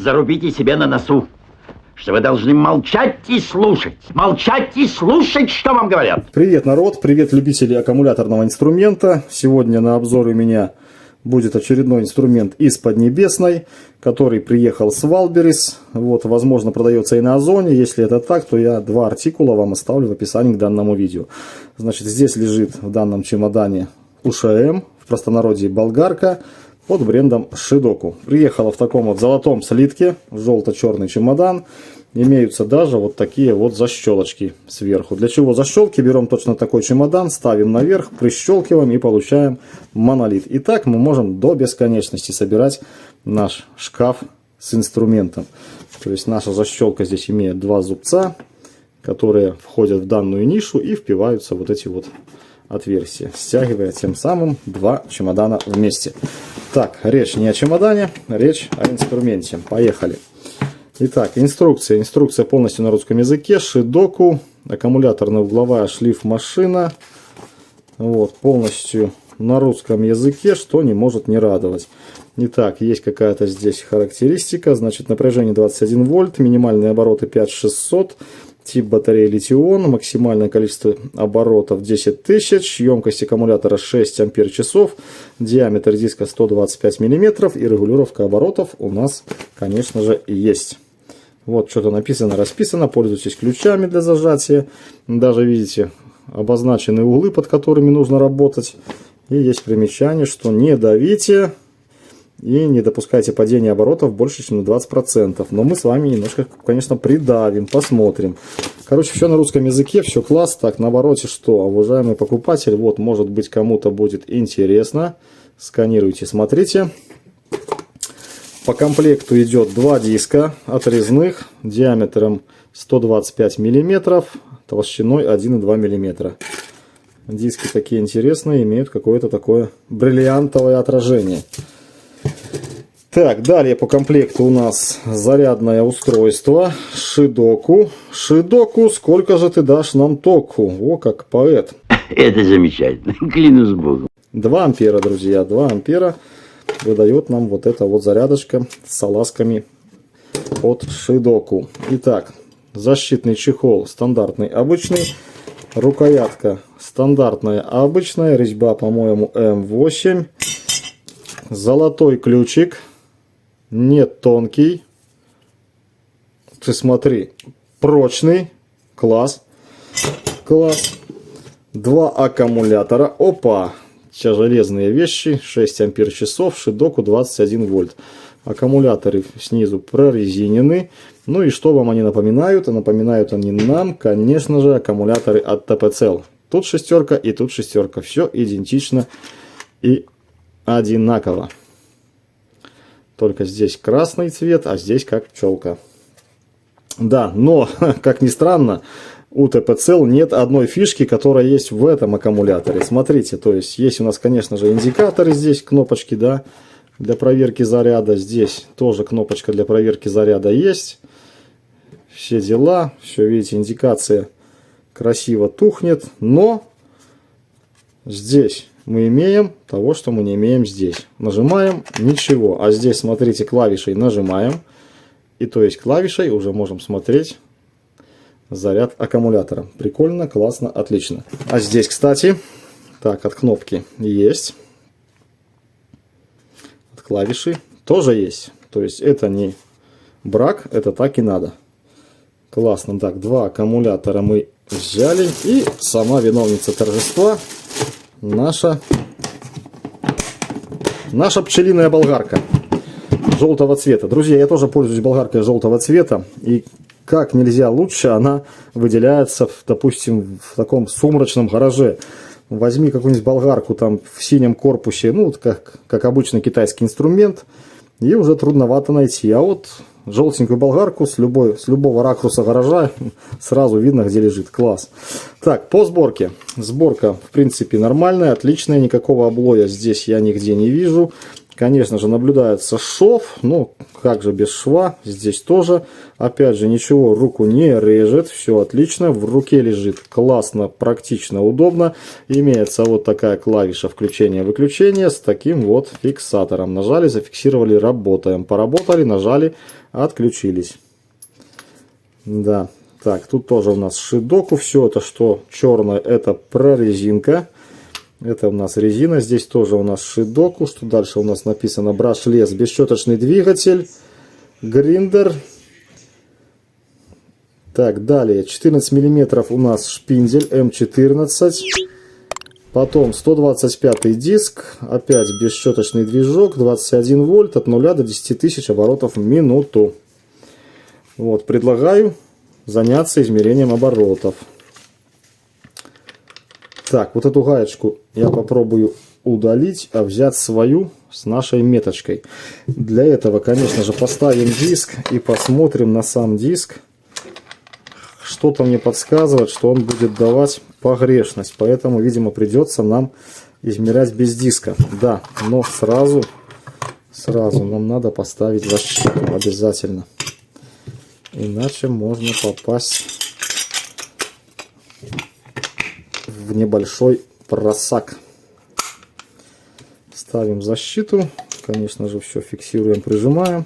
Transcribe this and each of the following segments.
зарубите себе на носу, что вы должны молчать и слушать, что вам говорят. Привет, народ, привет, любители аккумуляторного инструмента. Сегодня на обзоре у меня будет очередной инструмент из Поднебесной, который приехал с Валберес. Вот, возможно, продается и на Озоне. Если это так, то я два артикула вам оставлю в описании к данному видео. Значит, здесь лежит в данном чемодане УШМ, в простонародье болгарка, под брендом Шидоку. Приехала в таком вот золотом слитке, желто-черный чемодан. Имеются даже вот такие вот защелочки сверху. Для чего защелки? Берем точно такой чемодан, ставим наверх, прищелкиваем и получаем монолит. И так мы можем до бесконечности собирать наш шкаф с инструментом. То есть наша защелка здесь имеет два зубца, которые входят в данную нишу и впиваются вот эти вот отверстия, стягивая тем самым два чемодана вместе. Так, речь не о чемодане, речь о инструменте. Поехали. Итак, инструкция. Инструкция полностью на русском языке. Шидоку, аккумуляторная угловая шлифмашина. Вот, полностью на русском языке, что не может не радовать. Итак, есть какая-то здесь характеристика. Значит, напряжение 21 вольт, минимальные обороты 5600. Тип батареи литион, максимальное количество оборотов 10 тысяч, емкость аккумулятора 6 ампер-часов, диаметр диска 125 мм и регулировка оборотов у нас, конечно же, есть. Вот что-то написано, расписано, пользуйтесь ключами для зажатия, даже видите обозначены углы, под которыми нужно работать, и есть примечание, что не давите и не допускайте падения оборотов больше, чем на 20%. Но мы с вами немножко, конечно, придавим, посмотрим. Короче, все на русском языке, все класс. Так, на обороте что? Уважаемый покупатель, вот, может быть, кому-то будет интересно. Сканируйте, смотрите. По комплекту идет два диска отрезных, диаметром 125 мм, толщиной 1,2 мм. Диски такие интересные, имеют какое-то такое бриллиантовое отражение. Так, далее по комплекту у нас зарядное устройство Шидоку. Шидоку, сколько же ты дашь нам току? О, как поэт. Это замечательно, клянусь Богом. 2 ампера, друзья, 2 ампера выдает нам вот эта вот зарядочка с салазками от Шидоку. Итак, защитный чехол стандартный, обычный. Рукоятка стандартная, обычная. Резьба, по-моему, М8. Золотой ключик. Не тонкий. Ты смотри. Прочный. Класс. Класс. Два аккумулятора. Опа. Сейчас железные вещи. 6 ампер-часов. Шидоку 21 вольт. Аккумуляторы снизу прорезинены. Ну и что вам они напоминают? Напоминают они нам, конечно же, аккумуляторы от TPCell. Тут шестерка и тут шестерка. Все идентично и одинаково. Только здесь красный цвет, а здесь как пчелка. Да, но, как ни странно, у TPCell нет одной фишки, которая есть в этом аккумуляторе. Смотрите, то есть есть у нас, конечно же, индикаторы здесь, кнопочки, да, для проверки заряда. Здесь тоже кнопочка для проверки заряда есть. Все дела, все, видите, индикация красиво тухнет, но здесь мы имеем того, что мы не имеем здесь. Нажимаем, ничего. А здесь, смотрите, клавишей нажимаем. И то есть клавишей уже можем смотреть заряд аккумулятора. Прикольно, классно, отлично. А здесь, кстати, так, от кнопки есть. От клавиши тоже есть. То есть это не брак, это так и надо. Классно. Так, два аккумулятора мы взяли. И сама виновница торжества. Наша пчелиная болгарка желтого цвета. Друзья, я тоже пользуюсь болгаркой желтого цвета. И как нельзя лучше она выделяется, допустим, в таком сумрачном гараже. Возьми какую-нибудь болгарку там в синем корпусе, ну, как обычный китайский инструмент, и уже трудновато найти. А вот желтенькую болгарку с любого ракурса гаража сразу видно, где лежит. Класс. Так, по сборке. Сборка, в принципе, нормальная, отличная. Никакого облоя здесь я нигде не вижу. Конечно же, наблюдается шов. Ну, как же без шва. Здесь тоже. Опять же, ничего руку не режет. Все отлично. В руке лежит классно, практично, удобно. Имеется вот такая клавиша включения-выключения с таким вот фиксатором. Нажали, зафиксировали, работаем. Поработали, нажали, отключились. Да, так, тут тоже у нас шидоку. Все это, что черное, это прорезинка. Это у нас резина. Здесь тоже у нас шидоку. Что дальше у нас написано? Брашлес, бесщеточный двигатель, гриндер. Так, далее 14 миллиметров у нас шпиндель М14. Потом 125 диск. Опять бесщеточный движок. 21 вольт от 0 до 10 тысяч оборотов в минуту. Вот, предлагаю заняться измерением оборотов. Так, вот эту гаечку я попробую удалить, а взять свою с нашей меточкой. Для этого, конечно же, поставим диск и посмотрим на сам диск. Что-то мне подсказывает, что он будет давать погрешность. Поэтому, видимо, придется нам измерять без диска. Да, но сразу нам надо поставить защиту обязательно. Иначе можно попасть в небольшой просак. Ставим защиту. Конечно же, все фиксируем, прижимаем.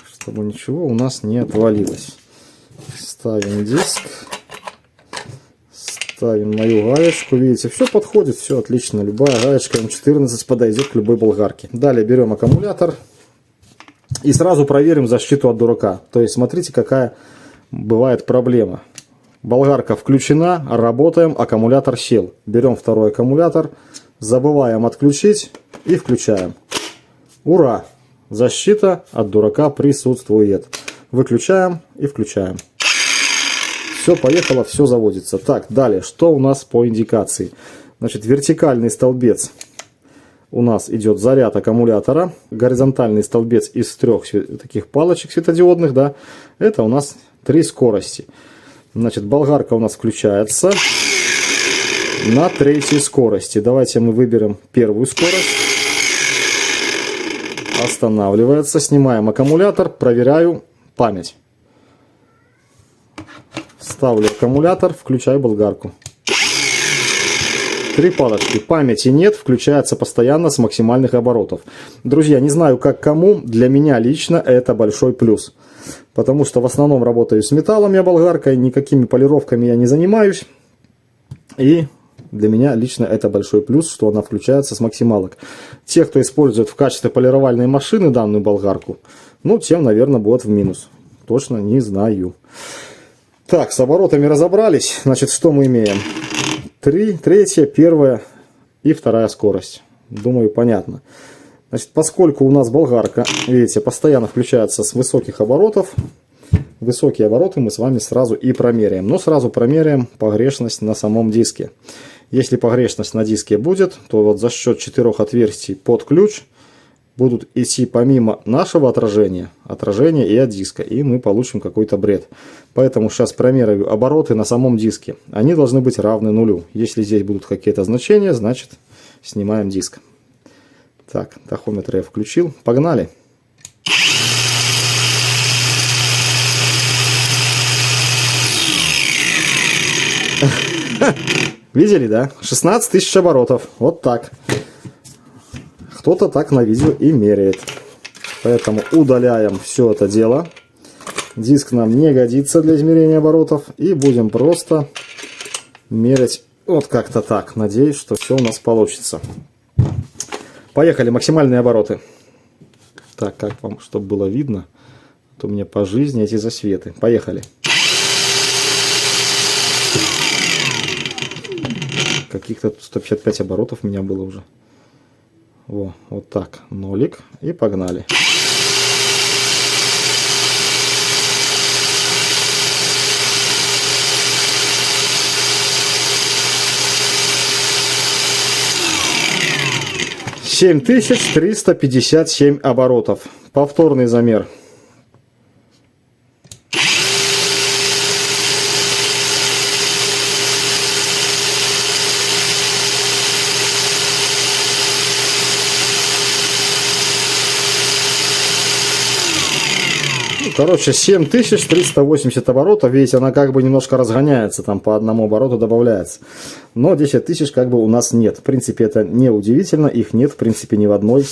Чтобы ничего у нас не отвалилось. Ставим диск. Ставим мою гаечку. Видите, все подходит, все отлично. Любая гаечка М14 подойдет к любой болгарке. Далее берем аккумулятор. И сразу проверим защиту от дурака. То есть, смотрите, какая бывает проблема. Болгарка включена, работаем, аккумулятор сел. Берем второй аккумулятор, забываем отключить и включаем. Ура! Защита от дурака присутствует. Выключаем и включаем. Все, поехало, все заводится. Так, далее, что у нас по индикации? Значит, вертикальный столбец. У нас идет заряд аккумулятора. Горизонтальный столбец из 3 таких палочек светодиодных, да, это у нас 3 скорости. Значит, болгарка у нас включается на 3 скорости. Давайте мы выберем первую скорость. Останавливается. Снимаем аккумулятор. Проверяю память. Ставлю аккумулятор. Включаю болгарку. 3 палочки. Памяти нет. Включается постоянно с максимальных оборотов. Друзья, не знаю как кому. Для меня лично это большой плюс. Потому что в основном работаю с металлом я болгаркой. Никакими полировками я не занимаюсь. И для меня лично это большой плюс, что она включается с максималок. Те, кто использует в качестве полировальной машины данную болгарку, ну, тем, наверное, будет в минус. Точно не знаю. Так, с оборотами разобрались. Значит, что мы имеем? 3, 1 и 2 скорость. Думаю, понятно. Значит, поскольку у нас болгарка, видите, постоянно включается с высоких оборотов, высокие обороты мы с вами сразу и промеряем. Но сразу промеряем погрешность на самом диске. Если погрешность на диске будет, то вот за счет 4 отверстий под ключ будут идти помимо нашего отражения и от диска. И мы получим какой-то бред. Поэтому сейчас промеряю обороты на самом диске. Они должны быть равны нулю. Если здесь будут какие-то значения, значит снимаем диск. Так, тахометр я включил. Погнали. Видели, да? 16 тысяч оборотов. Вот так. Кто-то так на видео и меряет. Поэтому удаляем все это дело. Диск нам не годится для измерения оборотов. И будем просто мерять вот как-то так. Надеюсь, что все у нас получится. Поехали, максимальные обороты. Так, как вам, чтобы было видно. А то мне по жизни эти засветы. Поехали. Каких-то 155 оборотов у меня было уже. Во, вот так. Нолик. И погнали. Семь 7357 оборотов. Повторный замер. Короче, 7380 оборотов. Видите, она как бы немножко разгоняется, там по одному обороту добавляется. Но 10 тысяч как бы у нас нет. В принципе, это не удивительно. Их нет, в принципе, ни в одной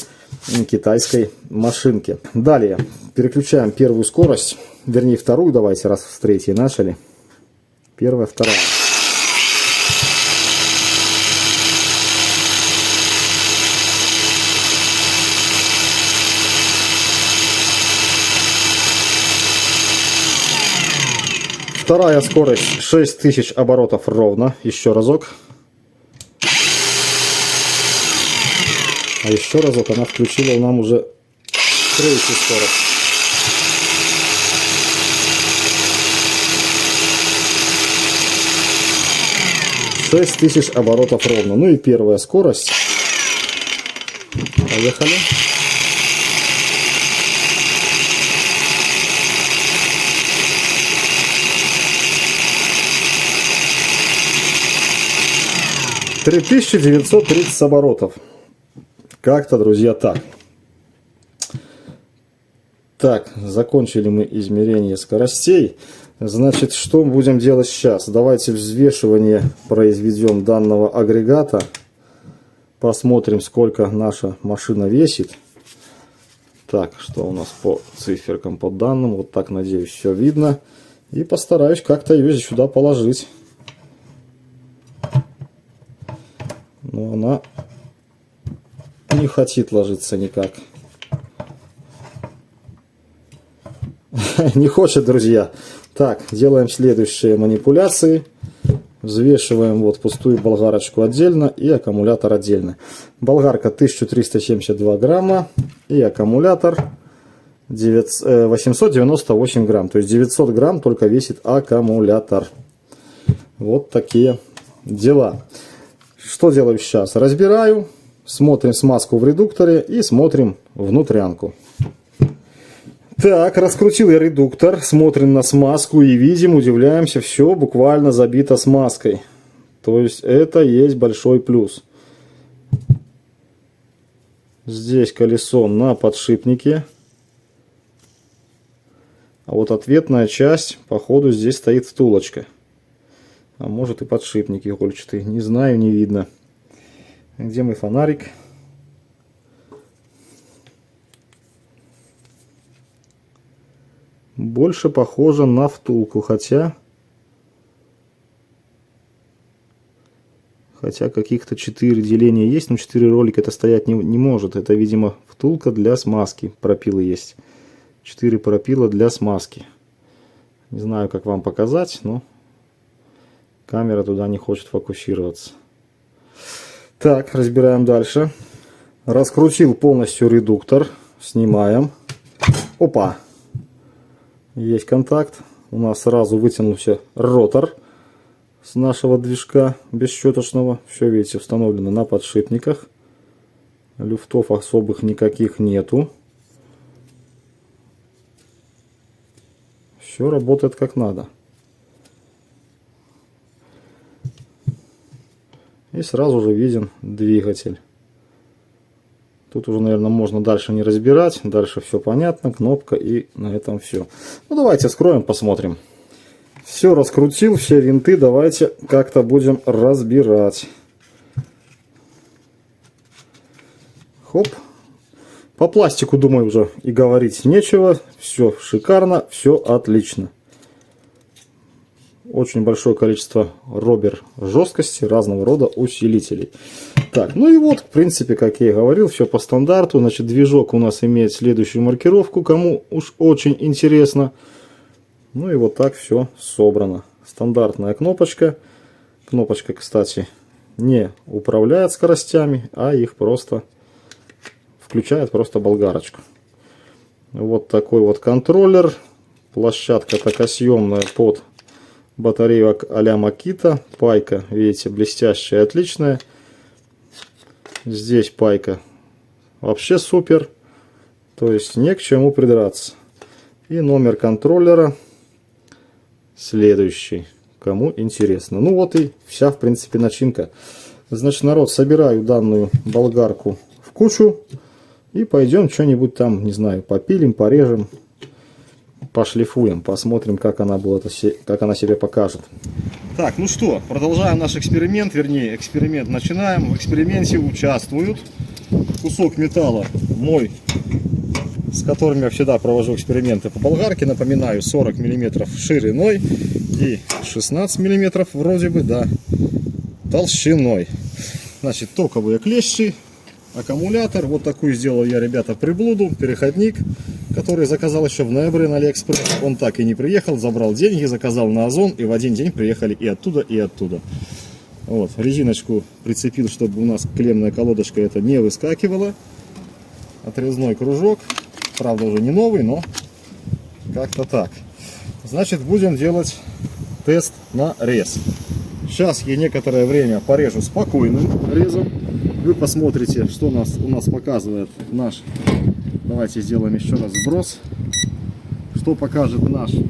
китайской машинке. Далее, переключаем первую скорость. Вернее, вторую давайте, раз с третьей начали. Первая, вторая. Вторая скорость 6000 оборотов ровно. Еще разок. А еще разок она включила нам уже третью скорость. Шесть тысяч оборотов ровно. Ну и первая скорость. Поехали. — 3930 оборотов. Как-то, друзья, так. Так, закончили мы измерение скоростей. Значит, что будем делать сейчас? Давайте взвешивание произведем данного агрегата. Посмотрим, сколько наша машина весит. Так, что у нас по циферкам, по данным. Вот так, надеюсь, все видно. И постараюсь как-то ее сюда положить. Но она не хочет ложиться никак. Не хочет, друзья. Так, делаем следующие манипуляции. Взвешиваем вот пустую болгарочку отдельно и аккумулятор отдельно. Болгарка 1372 грамма и аккумулятор 898 грамм. То есть 900 грамм только весит аккумулятор. Вот такие дела. Что делаю сейчас? Разбираю, смотрим смазку в редукторе и смотрим внутрянку. Так, раскрутил я редуктор, смотрим на смазку и видим, удивляемся, все буквально забито смазкой. То есть это есть большой плюс. Здесь колесо на подшипнике. А вот ответная часть, походу, здесь стоит втулочка. А может и подшипник игольчатый. Не знаю, не видно. Где мой фонарик? Больше похоже на втулку, хотя каких-то 4 деления есть, но 4 ролика это стоять не может. Это, видимо, втулка для смазки. Пропилы есть. 4 пропила для смазки. Не знаю, как вам показать, но камера туда не хочет фокусироваться. Так, разбираем дальше. Раскрутил полностью редуктор. Снимаем. Опа! Есть контакт. У нас сразу вытянулся ротор с нашего движка бесщеточного. Все, видите, установлено на подшипниках. Люфтов особых никаких нету. Все работает как надо. И сразу же виден двигатель. Тут уже, наверное, можно дальше не разбирать. Дальше все понятно. Кнопка и на этом все. Ну, давайте вскроем, посмотрим. Все раскрутил, все винты. Давайте как-то будем разбирать. Хоп. По пластику, думаю, уже и говорить нечего. Все шикарно, все отлично. Очень большое количество робер жесткости, разного рода усилителей. Так, ну и вот, в принципе, как я и говорил, все по стандарту. Значит, движок у нас имеет следующую маркировку, кому уж очень интересно. Ну и вот так все собрано. Стандартная кнопочка. Кнопочка, кстати, не управляет скоростями, а их просто включает просто болгарочку. Вот такой вот контроллер. Площадка токосъемная под батарею а-ля Makita. Пайка, видите, блестящая, отличная. Здесь пайка вообще супер. То есть не к чему придраться. И номер контроллера следующий. Кому интересно. Ну вот и вся, в принципе, начинка. Значит, народ, собираю данную болгарку в кучу. И пойдем что-нибудь там, не знаю, попилим, порежем. пошлифуем, посмотрим, как она себя покажет. Так, ну что, продолжаем наш эксперимент, вернее, эксперимент начинаем. В эксперименте участвуют кусок металла мой, с которым я всегда провожу эксперименты по болгарке. Напоминаю, 40 мм шириной и 16 мм вроде бы, да, толщиной. Значит, токовые клещи, аккумулятор. Вот такую сделал я, ребята, приблуду, переходник, который заказал еще в ноябре на Алиэкспресс. Он так и не приехал, забрал деньги, заказал на Озон, и в один день приехали и оттуда, и оттуда. Вот, резиночку прицепил, чтобы у нас клемная колодочка это не выскакивала. Отрезной кружок, правда уже не новый, но как-то так. Значит, будем делать тест на рез. Сейчас я некоторое время порежу спокойным резом. Вы посмотрите, что у нас показывает наш. Давайте сделаем еще раз сброс. Что покажет наши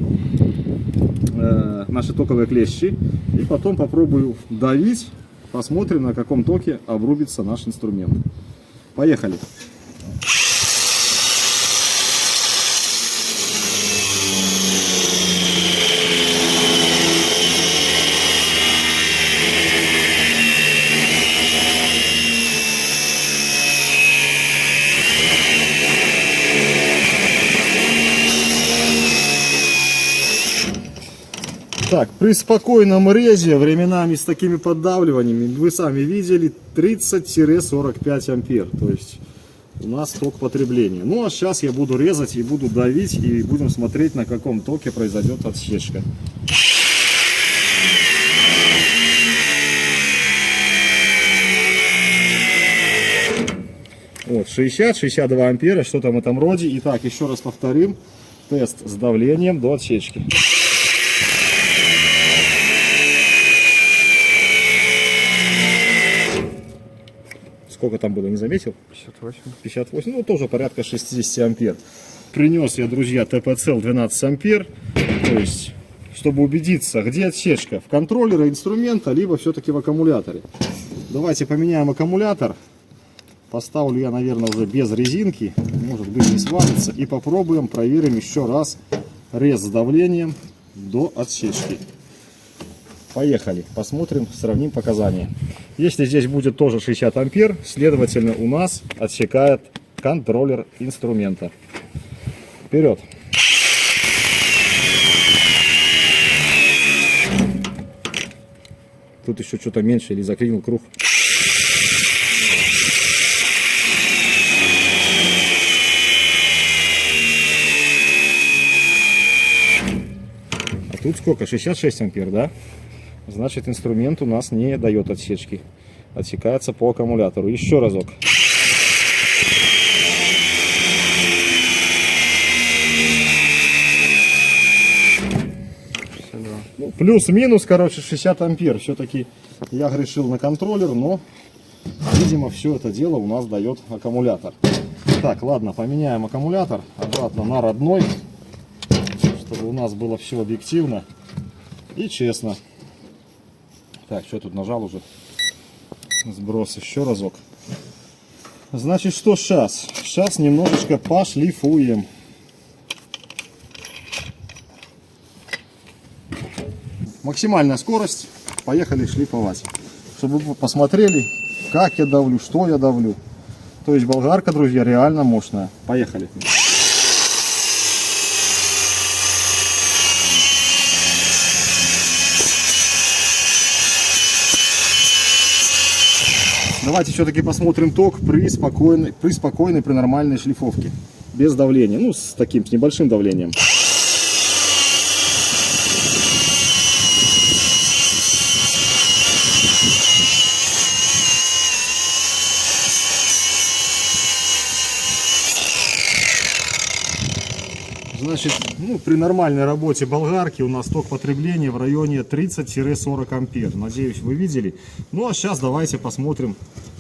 токовые клещи. И потом попробую давить. Посмотрим, на каком токе обрубится наш инструмент. Поехали. Так, при спокойном резе, временами с такими поддавливаниями, вы сами видели, 30-45 ампер. То есть у нас ток потребления. Ну а сейчас я буду резать и буду давить, и будем смотреть, на каком токе произойдет отсечка. Вот, 60-62 ампера, что там в этом роде. Итак, еще раз повторим. Тест с давлением до отсечки. Сколько там было, не заметил? 58. 58, ну тоже порядка 60 ампер. Принес я, друзья, ТП-цел 12 ампер. То есть, чтобы убедиться, где отсечка, в контроллере инструмента, либо все-таки в аккумуляторе. Давайте поменяем аккумулятор. Поставлю я, наверное, уже без резинки. Может быть, не свалится. И попробуем, проверим еще раз рез с давлением до отсечки. Поехали, посмотрим, сравним показания. Если здесь будет тоже 60 ампер, следовательно, у нас отсекает контроллер инструмента. Вперед! Тут еще что-то меньше или заклинил круг. А тут сколько? 66 ампер, да? Значит, инструмент у нас не дает отсечки. Отсекается по аккумулятору. Еще разок. Ну, плюс-минус, короче, 60 ампер. Все-таки я грешил на контроллер, но, видимо, все это дело у нас дает аккумулятор. Так, ладно, поменяем аккумулятор обратно на родной, чтобы у нас было все объективно и честно. Так, что я тут нажал уже? Сброс еще разок. Значит, что сейчас? Сейчас немножечко пошлифуем. Максимальная скорость. Поехали шлифовать. Чтобы вы посмотрели, как я давлю, что я давлю. То есть болгарка, друзья, реально мощная. Поехали. Давайте все-таки посмотрим ток при спокойной, при нормальной шлифовке. Без давления. Ну, с небольшим давлением. Значит, ну, при нормальной работе болгарки у нас ток потребления в районе 30-40 ампер. Надеюсь, вы видели. Ну а сейчас давайте посмотрим,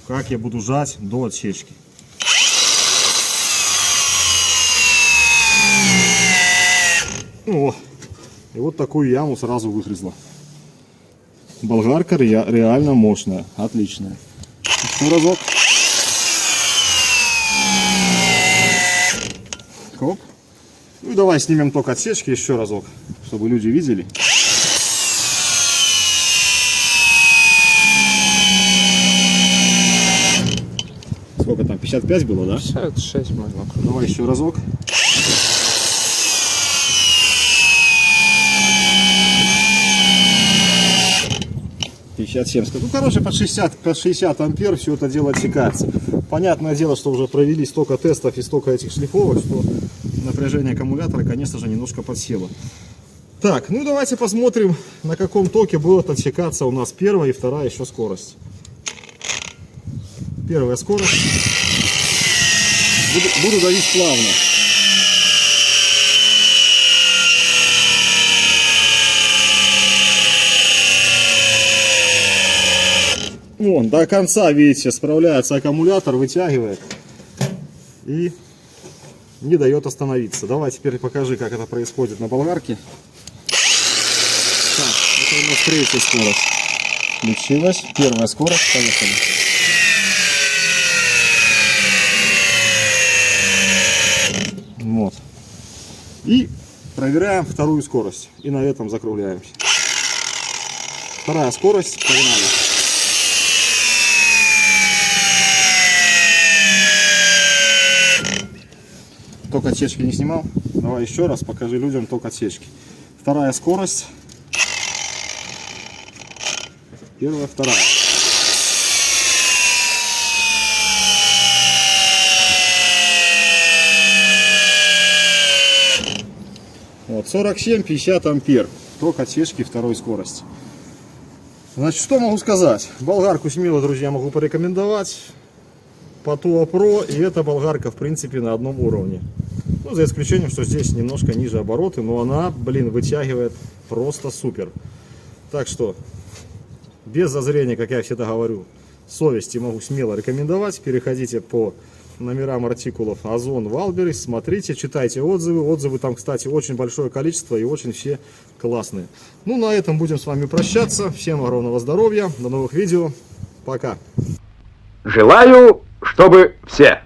как я буду жать до отсечки. О, и вот такую яму сразу выгрызла. Болгарка реально мощная, отличная. Еще разок. Хоп. Ну и давай снимем ток отсечки еще разок, чтобы люди видели. Сколько там, 55 было, да? 56 можно. Давай еще разок. Ну, короче, под 60 ампер все это дело отсекается. Понятное дело, что уже провели столько тестов и столько этих шлифовок, что напряжение аккумулятора, конечно же, немножко подсело. Так, ну давайте посмотрим, на каком токе будет отсекаться у нас первая и вторая еще скорость. Первая скорость. Буду давить плавно. Вон, до конца, видите, справляется аккумулятор, вытягивает и не дает остановиться. Давай теперь покажи, как это происходит на болгарке. Так, это у нас третья скорость. Включилась. Первая скорость. Поехали. Вот. И проверяем вторую скорость. И на этом закругляемся. Вторая скорость. Погнали. Ток отсечки не снимал. Давай еще раз покажи людям ток отсечки. Вторая скорость. Первая, вторая. Вот, 47-50 ампер. Ток отсечки второй скорости. Значит, что могу сказать? Болгарку смело, друзья, могу порекомендовать. Patuo Pro, и эта болгарка, в принципе, на одном уровне. Ну, за исключением, что здесь немножко ниже обороты, но она, блин, вытягивает просто супер. Так что, без зазрения, как я всегда говорю, совести могу смело рекомендовать. Переходите по номерам артикулов Озон, Валберис, смотрите, читайте отзывы. Отзывы там, кстати, очень большое количество и очень все классные. Ну, на этом будем с вами прощаться. Всем огромного здоровья, до новых видео, пока. Желаю, чтобы все.